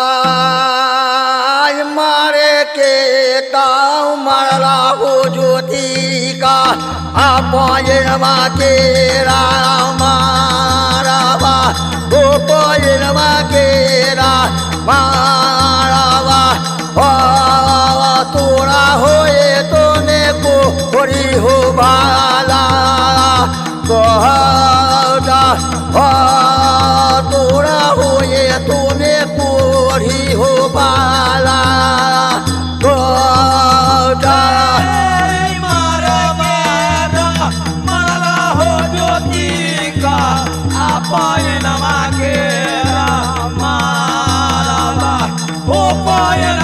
आय मारे के ताऊ मारला हो ज्योति का अपायनमा के रामारावा गोपायनमा के रामारावा तोरा होए तोने को होरी हो भाला तोरा होए तोने को होरी हो भाला Apayana magera, marava, opayana.